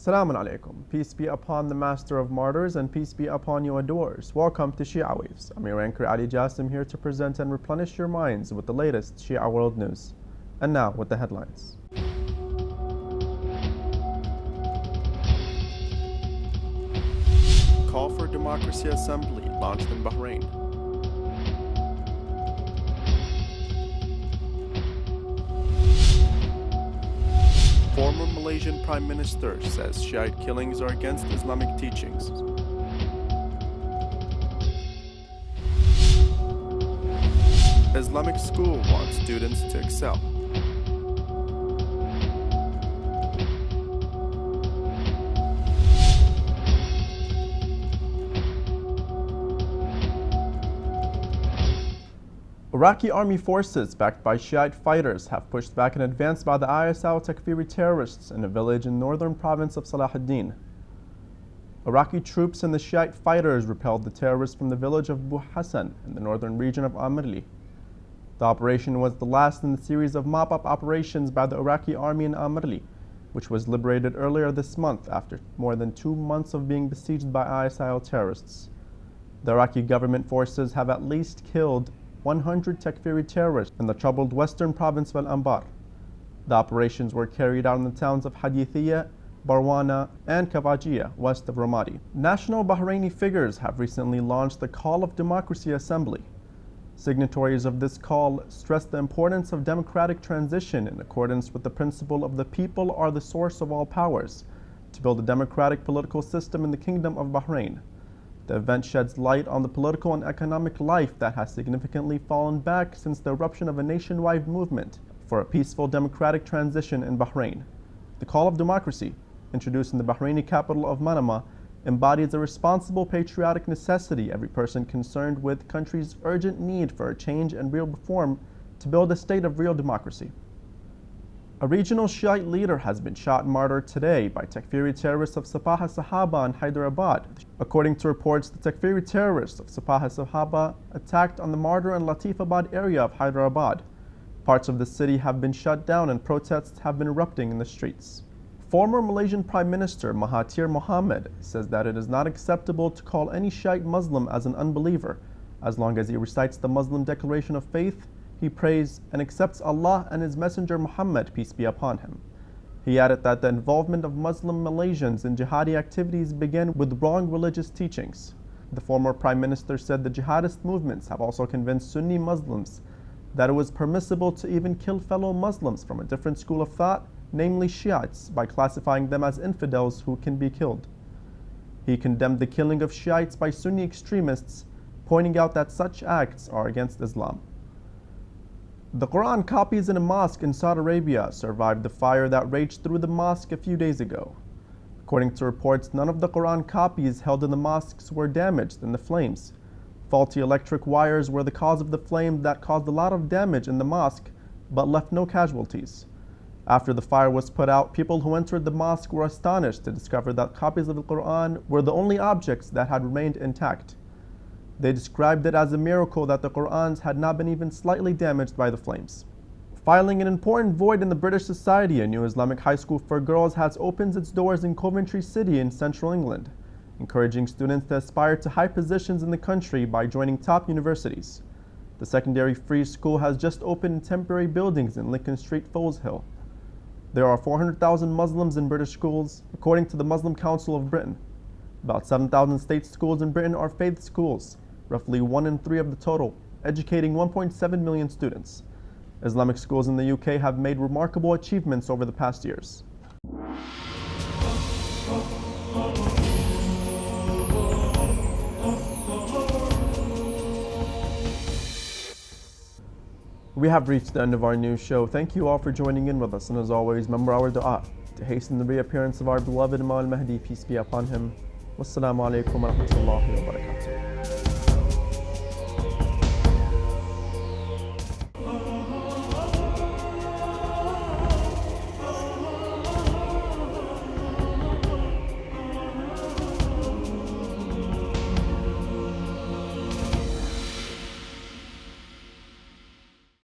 Assalamu alaikum. Peace be upon the Master of Martyrs and peace be upon you adorers. Welcome to Shia Waves. I'm your anchor Ali Jassim, here to present and replenish your minds with the latest Shia world news. And now with the headlines. Call for Democracy Assembly launched in Bahrain. Former Malaysian Prime Minister says Shiite killings are against Islamic teachings. Islamic school wants students to excel. Iraqi army forces backed by Shiite fighters have pushed back an advance by the ISIL-Takfiri terrorists in a village in northern province of Salahuddin. Iraqi troops and the Shiite fighters repelled the terrorists from the village of Bu Hassan in the northern region of Amirli. The operation was the last in the series of mop-up operations by the Iraqi army in Amirli, which was liberated earlier this month after more than 2 months of being besieged by ISIL terrorists. The Iraqi government forces have at least killed 100 Takfiri terrorists in the troubled western province of Al-Anbar. The operations were carried out in the towns of Hadithiyah, Barwana, and Kavajiya, west of Ramadi. National Bahraini figures have recently launched the Call of Democracy Assembly. Signatories of this call stressed the importance of democratic transition in accordance with the principle of the people are the source of all powers, to build a democratic political system in the Kingdom of Bahrain. The event sheds light on the political and economic life that has significantly fallen back since the eruption of a nationwide movement for a peaceful democratic transition in Bahrain. The Call of Democracy, introduced in the Bahraini capital of Manama, embodies a responsible patriotic necessity every person concerned with the country's urgent need for a change and real reform to build a state of real democracy. A regional Shiite leader has been shot and martyred today by Takfiri terrorists of Sabah Sahaba in Hyderabad. According to reports, the Takfiri terrorists of Sabah Sahaba attacked on the Martyr and Latifabad area of Hyderabad. Parts of the city have been shut down and protests have been erupting in the streets. Former Malaysian Prime Minister Mahathir Mohamad says that it is not acceptable to call any Shiite Muslim as an unbeliever, as long as he recites the Muslim Declaration of Faith, he prays and accepts Allah and His Messenger Muhammad, peace be upon him. He added that the involvement of Muslim Malaysians in jihadi activities began with wrong religious teachings. The former Prime Minister said the jihadist movements have also convinced Sunni Muslims that it was permissible to even kill fellow Muslims from a different school of thought, namely Shiites, by classifying them as infidels who can be killed. He condemned the killing of Shiites by Sunni extremists, pointing out that such acts are against Islam. The Quran copies in a mosque in Saudi Arabia survived the fire that raged through the mosque a few days ago. According to reports, none of the Quran copies held in the mosques were damaged in the flames. Faulty electric wires were the cause of the flame that caused a lot of damage in the mosque, but left no casualties. After the fire was put out, people who entered the mosque were astonished to discover that copies of the Quran were the only objects that had remained intact. They described it as a miracle that the Qur'ans had not been even slightly damaged by the flames. Filing an important void in the British society, a new Islamic high school for girls has opened its doors in Coventry City in central England, encouraging students to aspire to high positions in the country by joining top universities. The secondary free school has just opened in temporary buildings in Lincoln Street, Foleshill. There are 400,000 Muslims in British schools, according to the Muslim Council of Britain. About 7,000 state schools in Britain are faith schools, roughly 1 in 3 of the total, educating 1.7 million students. Islamic schools in the UK have made remarkable achievements over the past years. We have reached the end of our news show. Thank you all for joining in with us, and as always, remember our dua to hasten the reappearance of our beloved Imam al-Mahdi, peace be upon him. Wassalamu alaikum wa rahmatullahi wa barakatuh.